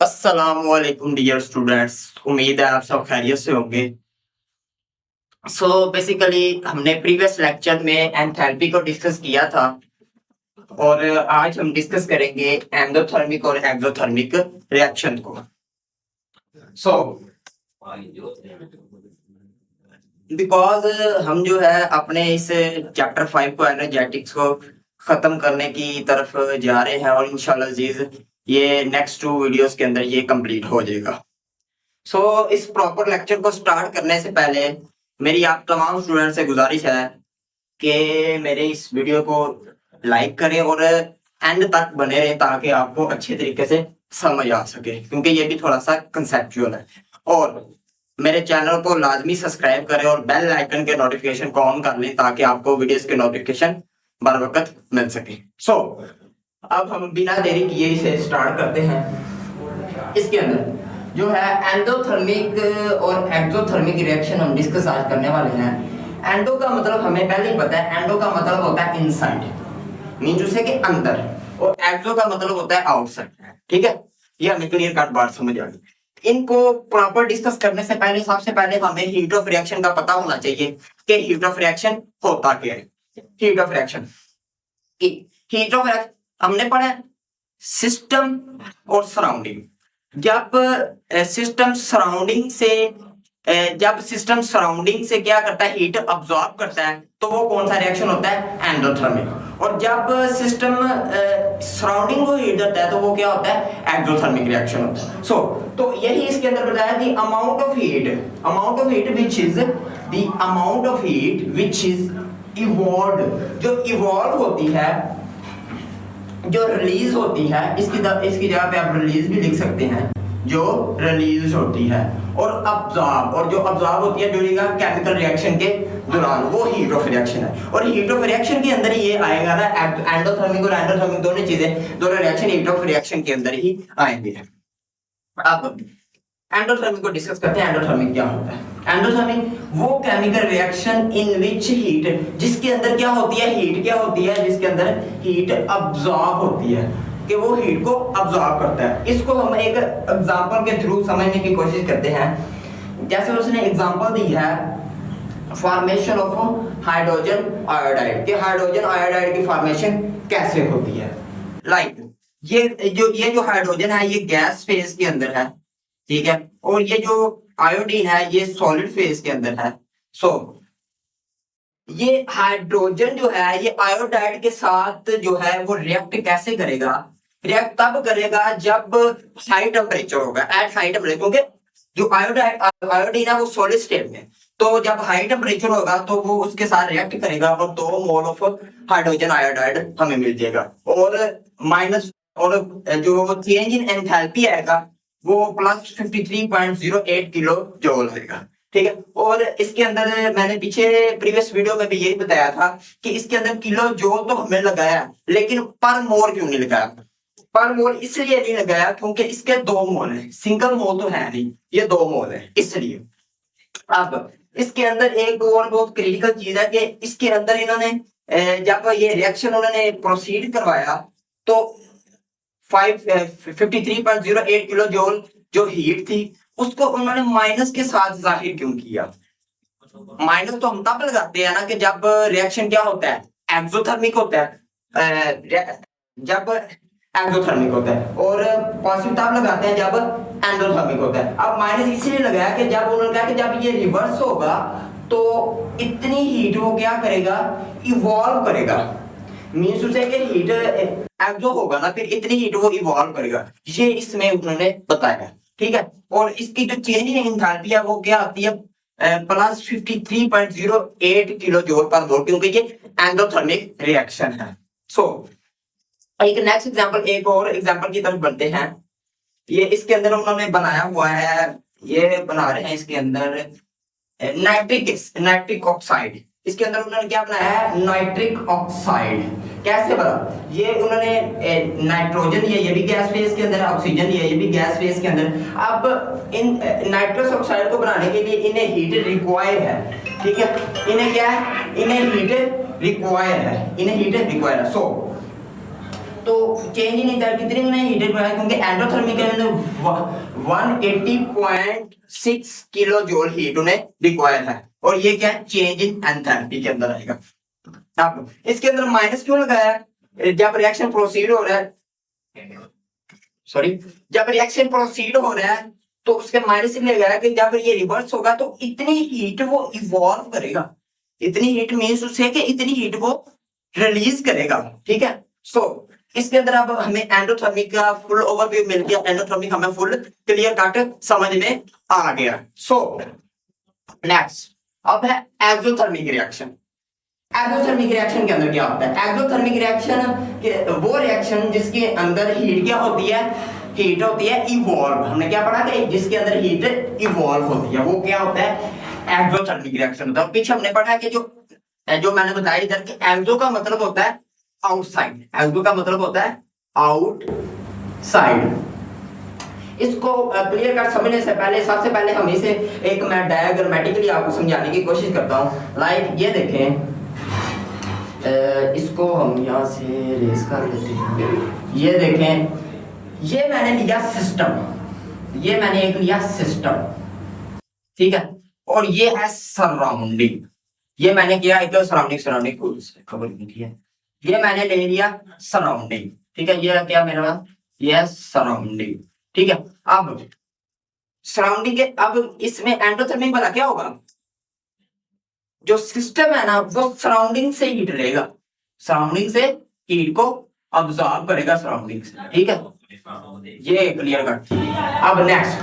अस्सलामुअलैकुम dear students. उम्मीद है आप सब खैरियत से होंगे। बेसिकली हमने प्रीवियस लेक्चर में एंथैल्पी को डिस्कस किया था और आज हम डिस्कस करेंगे एंडोथर्मिक और एक्सोथर्मिक रिएक्शन को। बिकॉज हम जो है अपने इस चैप्टर 5 को एनर्जेटिक्स को खत्म करने की तरफ जा रहे हैं और इंशाल्लाह अजीज ये नेक्स्ट 2 वीडियोस के अंदर ये कंप्लीट हो जाएगा। इस प्रॉपर लेक्चर को स्टार्ट करने से पहले मेरी आप तमाम स्टूडेंट से गुजारिश है कि मेरे इस वीडियो को लाइक करें और एंड तक बने रहें ताकि आपको अच्छे तरीके से समझ आ सके, क्योंकि ये भी थोड़ा सा कंसेप्चुअल है। और मेरे चैनल को लाजमी सब्सक्राइब करें और बेल आइकन के नोटिफिकेशन को ऑन कर लें ताकि आपको वीडियोस के नोटिफिकेशन बर वक्त मिल सके। अब हम बिना देरी किए इसे स्टार्ट करते हैं। इसके अंदर जो है एंडोथर्मिक और एक्सोथर्मिक रिएक्शन हम डिस्कस आज करने वाले हैं। एंडो का मतलब हमें पहले ही पता है, एंडो का मतलब होता है इनसाइड, मींस उसे के अंदर, और एक्सो का मतलब होता है आउटसाइड। ठीक है, ये हमें क्लियर कट बात समझ आ गई। इनको प्रॉपर डिस्कस करने से पहले सबसे पहले हमें हीट ऑफ रिएक्शन का पता होना चाहिए कि हीट ऑफ रिएक्शन होता क्या है। हीट ऑफ रिएक्शन हमने पढ़ा सिस्टम और सराउंडिंग। जब सिस्टम सराउंडिंग से क्या करता है, हीट अब्सॉर्ब करता है, तो वो कौन सा रिएक्शन होता है, एंडोथर्मिक। और जब सिस्टम सराउंडिंग को हीट देता है तो वो क्या होता है, एक्सोथर्मिक रिएक्शन होता है। तो यही इसके अंदर बताया the amount of heat which is evolve, जो इवॉल्व होती है, जो रिलीज होती है, इसकी जगह पे आप रिलीज भी लिख सकते हैं, जो रिलीज होती है, और अब्सॉर्ब, और जो अब्सॉर्ब होती है ड्यूरिंग केमिकल रिएक्शन के दौरान, वो हीट ऑफ रिएक्शन है। और हीट ऑफ रिएक्शन के अंदर ये आएगा ना, एंडोथर्मिक और एंडोथर्मिक दोनों चीजें, दोनों रिएक्शन हीट ऑफ रिएक्शन के अंदर ही आएंगे। अब एंडोथर्मिक को डिस्कस करते हैं। एंडोथर्मिक क्या होता है? एंडोथर्मिक वो chemical reaction in which heat, जिसके अंदर क्या होती है, हीट क्या होती है, जिसके अंदर हीट अब्सॉर्ब होती है, कि वो हीट को अब्सॉर्ब करता है। इसको हम एक एग्जांपल के थ्रू समझने की कोशिश करते हैं। जैसे उसने एग्जांपल दी है फॉर्मेशन ऑफ हाइड्रोजन आयोडाइड, कि हाइड्रोजन आयोडाइड की फॉर्मेशन कैसे होती है। ये जो हाइड्रोजन है ये गैस फेज के अंदर है, ठीक है, और ये जो आयोडीन है ये सॉलिड फेज के अंदर है। ये हाइड्रोजन जो है ये आयोडाइड के साथ जो है वो रिएक्ट कैसे करेगा, रिएक्ट तब करेगा जब हाई टेम्परेचर होगा, एट हाई टेम्परेचर, क्योंकि जो आयोडीन है वो सॉलिड स्टेट में, तो जब हाई टेम्परेचर होगा तो वो उसके साथ रिएक्ट करेगा और 2 मोल ऑफ हाइड्रोजन आयोडाइड हमें मिल जाएगा, और माइनस, और जो चेंज इन एंथैल्पी आएगा वो प्लस 53.08 किलो जूल आएगा। ठीक है, और इसके अंदर मैंने पीछे प्रीवियस वीडियो में भी यही बताया था कि इसके अंदर किलो जूल तो हमने लगाया, लेकिन पर मोल क्यों नहीं लगाया? पर मोल इसलिए नहीं लगाया क्योंकि इसके 2 मोल है, सिंगल मोल तो है नहीं, ये 2 मोल है, इसलिए। अब इसके अंदर एक और बहुत क्रिटिकल चीज है कि इसके अंदर इन्होंने जब ये रिएक्शन उन्होंने प्रोसीड करवाया तो 53.08 किलो जूल जो हीट थी उसको उन्होंने माइनस के साथ जाहिर क्यों किया? माइनस तो हम तब लगाते हैं ना कि जब रिएक्शन क्या होता है, एक्सोथर्मिक होता है, जब एक्सोथर्मिक होता है, और पॉजिटिव तब लगाते हैं जब एंडोथर्मिक होता है। अब माइनस इसलिए लगाया कि जब उन्होंने कहा कि जब ये रिवर्स होगा तो इतनी हीट वो क्या करेगा, इवॉल्व करेगा, मींस उसे कि हीट एक्सो होगा ना, फिर इतनी हीट वो इवॉल्व करेगा, ये इसमें उन्होंने बताया। ठीक है, और इसकी जो चेंज इन एंथैल्पी है वो क्या आती है, प्लस 53.08 किलो जूल पर मोल, क्योंकि ये एंडोथर्मिक रिएक्शन है। एक नेक्स्ट एग्जांपल, एक और एग्जांपल की तरफ बढ़ते हैं। ये इसके अंदर उन्होंने बनाया हुआ है, ये बना रहे हैं इसके अंदर नाइट्रिक ऑक्साइड। इसके अंदर उन्होंने क्या बनाया है, नाइट्रिक ऑक्साइड। कैसे बना? ये उन्होंने नाइट्रोजन लिया, ये भी गैस फेज के अंदर है, ऑक्सीजन लिया, ये भी गैस फेज के अंदर। अब इन नाइट्रस ऑक्साइड को बनाने के लिए इन्हें हीट रिक्वायर है। ठीक है, इन्हें क्या है, इन्हें हीट रिक्वायर है। तो चेंज ही नहीं था, कितनी में हीटेड है क्योंकि एंडोथर्मिक के अंदर 180.6 किलो जूल हीट उन्हें रिक्वायर है, और ये क्या है, चेंज इन एंथैल्पी के अंदर आएगा। अब इसके अंदर माइनस क्यों लगाया है? जब रिएक्शन प्रोसीड हो रहा है, सॉरी, जब रिएक्शन प्रोसीड हो रहा है तो उसके माइनस इसलिए लगाया कि जब ये रिवर्स होगा तो इतनी हीट वो इवॉल्व करेगा, इतनी हीट मींस उसे कि इतनी हीट वो रिलीज करेगा, ठीक है। सो इसके अंदर अब हमें एंडोथर्मिक का फुल ओवरव्यू मिल गया, एंडोथर्मिक हमें फुल क्लियर कट समझ में आ गया। सो नेक्स्ट अब है एक्सोथर्मिक रिएक्शन। एक्सोथर्मिक रिएक्शन के अंदर क्या होता है? एक्सोथर्मिक रिएक्शन वो रिएक्शन जिसके अंदर हीट क्या होती है, हीट होती है इवॉल्व। हमने क्या पढ़ा कि जिसके अंदर हीट इवॉल्व होती है वो क्या होता है, एक्सोथर्मिक रिएक्शन होता है। पीछे हमने पढ़ा कि जो मैंने बताया इधर कि एक्सो का मतलब होता है आउटसाइड, एक्सो का मतलब होता है आउटसाइड। इसको क्लियर कर समझने से पहले सबसे पहले हम इसे एक मैं डायग्रामेटिकली आपको समझाने की कोशिश करता हूं। लाइक ये देखें, इसको हम यहाँ से रेस कर लेते हैं। ये देखें, ये मैंने लिया सिस्टम, ये मैंने एक लिया सिस्टम, ठीक है, और ये है सराउंडिंग। ये मैंने किया एक सराउंडिंग खबर लिखी है, ये मैंने ले लिया सराउंडिंग, ठीक है। ये क्या मेरा, ये सराउंडिंग, ठीक है। अब सराउंडिंग के, अब इसमें एंडोथर्मिक वाला क्या होगा, जो सिस्टम है ना वो सराउंडिंग से हीट लेगा, सराउंडिंग से हीट को अब्सॉर्ब करेगा सराउंडिंग से, ठीक है। ये क्लियर कट। अब नेक्स्ट,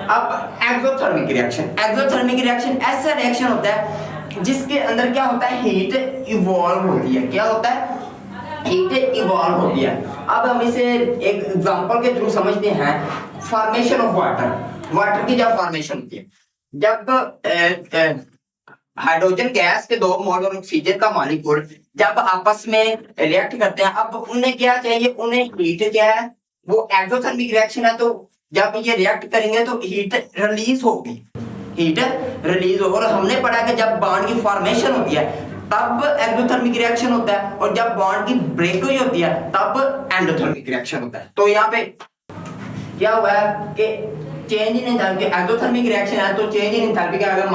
अब एक्सोथर्मिक रिएक्शन। एक्सोथर्मिक रिएक्शन ऐसा रिएक्शन होता है जिसके अंदर क्या होता है, हीट इवॉल्व होती है। क्या होता है, हीट इवॉल्व होती है। अब हम इसे एक एग्जांपल के थ्रू समझते हैं। फॉर्मेशन ऑफ वाटर, वाटर की जब फॉर्मेशन होती है, जब हाइड्रोजन गैस के दो मोल और ऑक्सीजन का मॉलिक्यूल जब आपस में रिएक्ट करते हैं, अब उन्हें क्या चाहिए, उन्हें हीट क्या है, वो एक्सोथर्मिक रिएक्शन है। तो जब ये रिएक्ट करेंगे तो हीट रिलीज होगी, हीट रिलीज होगी। और हमने पढ़ा कि जब बॉन्ड की फॉर्मेशन होती है तब एक्सोथर्मिक रिएक्शन होता है, और जब बॉन्ड की ब्रेक हुई होती है तब एंडोथर्मिक रिएक्शन होता है। तो यहाँ पे क्या हुआ है कि change in enthalpy, exothermic reaction है तो चेंज इन एंथैल्पी क्या आएगा,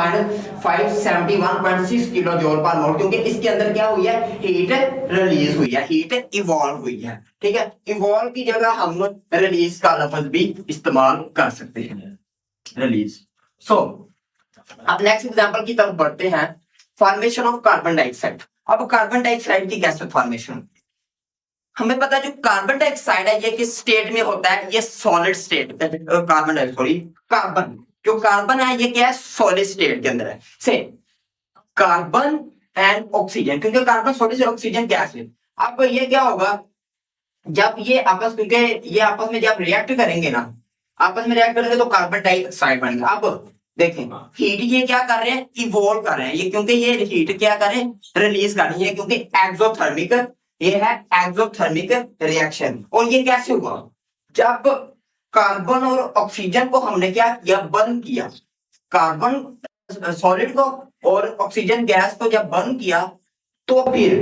-571.6 किलो जूल पर मोल, क्योंकि इसके अंदर क्या हुई है, हीट रिलीज हुई है, हीट इवॉल्व हुई है, ठीक है। इवॉल्व की जगह हम रिलीज का लफ्ज भी इस्तेमाल कर सकते हैं, रिलीज। सो अब नेक्स्ट एग्जांपल की तरफ बढ़ते हैं, फॉर्मेशन ऑफ कार्बन डाइऑक्साइड। अब कार्बन डाइऑक्साइड की कैसे फॉर्मेशन, हमें पता है जो कार्बन डाइऑक्साइड है ये किस स्टेट में होता है, ये solid state, carbon dioxide, carbon जो कार्बन है ये क्या है, सॉलिड स्टेट के अंदर है। से कार्बन एंड ऑक्सीजन, क्योंकि कार्बन सॉलिड है, ऑक्सीजन गैस है। अब ये क्या होगा, जब ये आपस, क्योंकि ये आपस में जब रिएक्ट करेंगे ना, आपस में रिएक्ट करेंगे तो कार्बन डाइऑक्साइड बनेगा। अब देखें, हीट ये क्या कर रहे हैं, इवॉल्व कर रहे हैं ये, क्योंकि ये हीट क्या कर रहे हैं, रिलीज कर रही है, क्योंकि एक्सोथर्मिक, ये है एक्सोथर्मिक रिएक्शन। और ये कैसे हुआ, जब कार्बन और ऑक्सीजन को हमने क्या किया, बर्न किया, कार्बन सॉलिड को और ऑक्सीजन गैस को जब बर्न किया तो फिर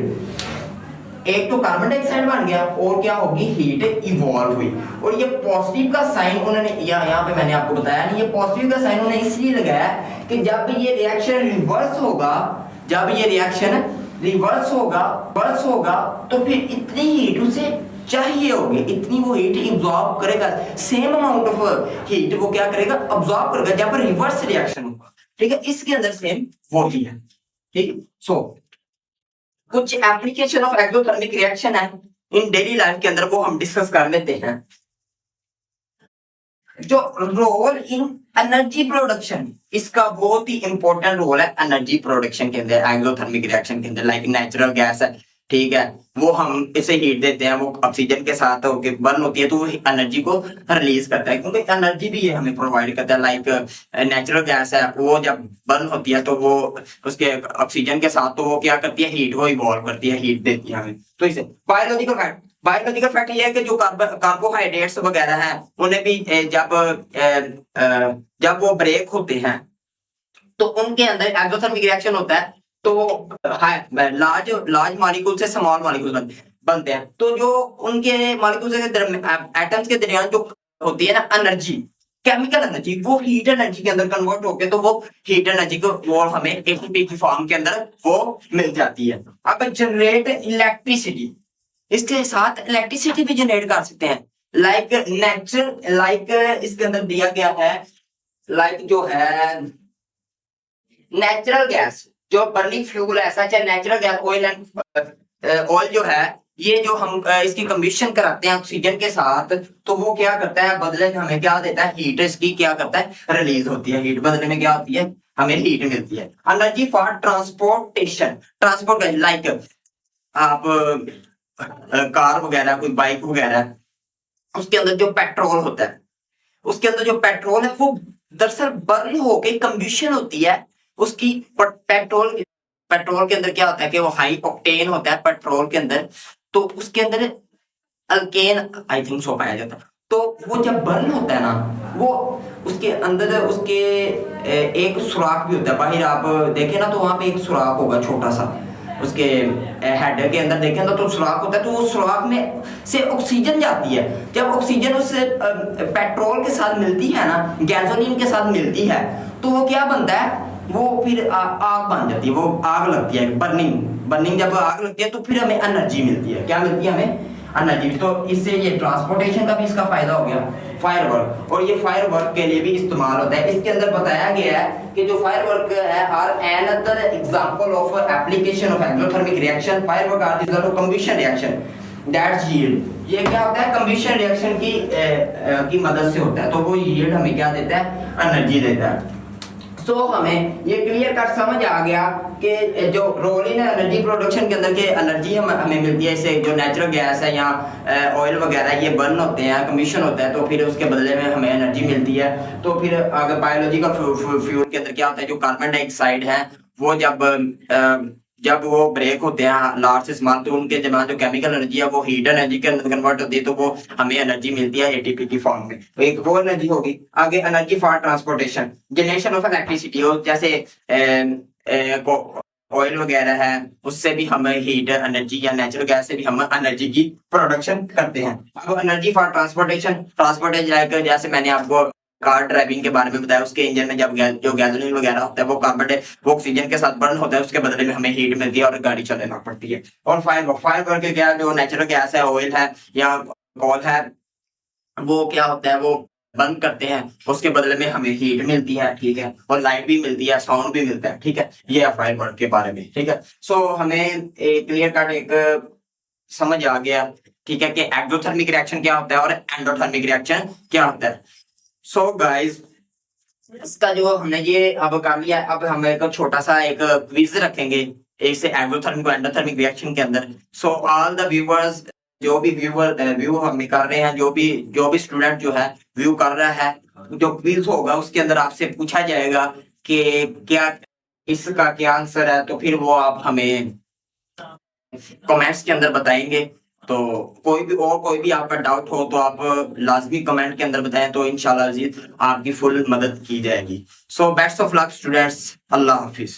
एक तो कार्बन डाइऑक्साइड बन गया और क्या होगी, हीट इवॉल्व हुई। और ये पॉजिटिव का साइन उन्होंने यहाँ पे मैंने आपको बताया नहीं, ये पॉजिटिव का साइन उन्होंने इसलिए लगाया कि जब ये रिएक्शन रिवर्स होगा, जब ये रिएक्शन रिवर्स होगा तो फिर इतनी हीट उसे चाहिए होगी, इतनी वो हीट एब्जॉर्ब करेगा, सेम अमाउंट ऑफ हीट वो क्या करेगा, एब्जॉर्ब करेगा जब रिवर्स रिएक्शन होगा, ठीक है। इसके अंदर सेम वो ही है, ठीक है। सो कुछ एप्लीकेशन ऑफ एक्सोथर्मिक रिएक्शन है इन डेली लाइफ के अंदर, वो हम डिस्कस कर लेते हैं। जो रोल इन एनर्जी प्रोडक्शन, इसका बहुत ही इंपॉर्टेंट रोल है एनर्जी प्रोडक्शन के अंदर, एक्सोथर्मिक रिएक्शन के अंदर। लाइक नेचुरल गैस है, ठीक है, वो हम इसे हीट देते हैं, वो ऑक्सीजन के साथ होकर बर्न होती है तो वो एनर्जी को रिलीज करता है, क्योंकि एनर्जी भी ये हमें प्रोवाइड करता है। लाइक नेचुरल गैस है, वो जब बर्न होती है तो वो उसके ऑक्सीजन के साथ तो वो क्या करती है, हीट को इवॉल्व करती है, हीट देती है हमें। तो इसे बायोलॉजिकल फैक्ट ये है कि जो कार्बोहाइड्रेट्स वगैरह हैं उन्हें भी जब वो ब्रेक होते हैं तो उनके अंदर एक्सोथर्मिक रिएक्शन होता है, तो लार्ज मॉलिक्यूल से स्मॉल मॉलिक्यूल बनते हैं। बनते हैं। तो जो उनके मॉलिक्यूल्स के एटम्स के दरमियान जो होती है ना एनर्जी, केमिकल एनर्जी, वो हीट एनर्जी के अंदर कन्वर्ट होके तो वो हीट एनर्जी को वो हमें एटीपी की फॉर्म के अंदर वो मिल जाती है। अब जनरेट इलेक्ट्रिसिटी, इसके साथ इलेक्ट्रिसिटी भी जनरेट कर सकते हैं। लाइक नेचुरल, लाइक इसके अंदर दिया गया है, लाइक जो है नेचुरल गैस, जो बर्निंग फ्यूल है, ऐसा चाहे natural gas, oil and oil जो है, ये जो हम इसकी कम्बिशन कराते हैं ऑक्सीजन के साथ, तो वो क्या करता है बदले में हमें क्या देता है, हीट इसकी क्या करता है रिलीज होती है। हीट बदले में क्या होती है, हमें हीट मिलती है। Energy for transportation, transport like आप कार वगैरह, कोई बाइक वगैरह, उसके अंदर जो पेट्रोल होता है, उसके अंदर जो पेट्रोल है वो दरअसल बर्न होके कम्बिशन होती है उसकी। पेट्रोल पेट्रोल के अंदर क्या होता है कि वो हाई ऑक्टेन होता है पेट्रोल के अंदर, तो उसके अंदर अल्केन आई थिंक सो पाया जाता है। तो वो जब बर्न होता है ना, वो उसके अंदर उसके एक सुराख भी होता है बाहर, आप देखें ना तो वहां पे एक सुराख होगा छोटा सा, उसके हेड के अंदर देखें तो सुराख होता है। तो उस सुराख में से ऑक्सीजन जाती है। जब ऑक्सीजन उस पेट्रोल के साथ मिलती है ना, गैसोलीन के साथ मिलती है, तो वो क्या बनता है, वो फिर आग बन जाती है, वो आग लगती है, बर्निंग। बर्निंग जब आग लगती है तो फिर हमें एनर्जी मिलती है। क्या मिलती है हमें, एनर्जी। तो इससे ये ट्रांसपोर्टेशन का भी इसका फायदा हो गया, फायर वर्क, और ये फायर वर्क के लिए भी इस्तेमाल होता है। इसके अंदर बताया गया है कि जो फायर वर्क है are another example of application of exothermic reaction. Firework are result of combustion reaction that's yield. ये क्या होता है, कंबशन रिएक्शन की मदद से होता है। तो वो यील्ड हमें क्या देता है, एनर्जी देता है। सो हमें ये क्लियर कट समझ आ गया कि जो रोल इन एनर्जी प्रोडक्शन के अंदर के एनर्जी हमें मिलती है, इससे जो नेचुरल गैस है या ऑयल वगैरह ये बर्न होते हैं, कमीशन होता है, तो फिर उसके बदले में हमें एनर्जी मिलती है। तो फिर आगे बायोलॉजिकल फ्यूल के अंदर क्या होता है, जो कार्बन डाइऑक्साइड है वो जब वो ब्रेक होते हैं लार्ज से स्मॉल, तो उनके जमा जो केमिकल एनर्जी है वो हीट एनर्जी के अंदर कन्वर्ट होती है, तो वो हमें एनर्जी मिलती है एटीपी की फॉर्म में। तो एक वो एनर्जी होगी। आगे energy for transportation, generation of electricity हो, जैसे ऑयल वगैरह है, उससे भी हमें हीट एनर्जी या नेचुरल गैस से भी हम एनर्जी की प्रोडक्शन करते हैं। अब एनर्जी फॉर ट्रांसपोर्टेशन, ट्रांसपोर्टेशन जैसे मैंने आपको कार ड्राइविंग के बारे में बताया, उसके इंजन में जब जो गैसोलीन वगैरह होता है वो वो ऑक्सीजन के साथ बर्न होता है, उसके बदले में हमें हीट मिलती है और गाड़ी चलाना पड़ती है। और फायर वर्क क्या, जो नेचुरल गैस है, ऑयल है या कोल है, वो क्या होता है, वो बंद करते हैं, उसके बदले में हमें हीट मिलती है, ठीक है, और लाइट भी मिलती है, साउंड भी मिलता है, ठीक है। ये है फायर वर्क के बारे में, ठीक है। सो हमें एक क्लियर कट एक समझ आ गया, ठीक है, कि एक्सोथर्मिक रिएक्शन क्या होता है और एंडोथर्मिक रिएक्शन क्या होता है। सो गाइस, इसका जो हमने ये अब कर लिया, अब हम एक छोटा सा एक क्विज रखेंगे एक से एक्सोथर्मिक और एंडोथर्मिक रिएक्शन के अंदर। सो ऑल द व्यूअर्स, जो भी व्यू हम कर रहे हैं, जो भी स्टूडेंट जो है व्यू कर रहा है, जो क्विज होगा उसके अंदर आपसे पूछा जाएगा कि क्या इसका क्या आंसर है, तो फिर वो आप हमें कमेंट्स के अंदर बताएंगे। तो कोई भी आपका डाउट हो तो आप लाजमी कमेंट के अंदर बताएं, तो इंशाल्लाह अजीज आपकी फुल मदद की जाएगी। So best of luck students, Allah Hafiz.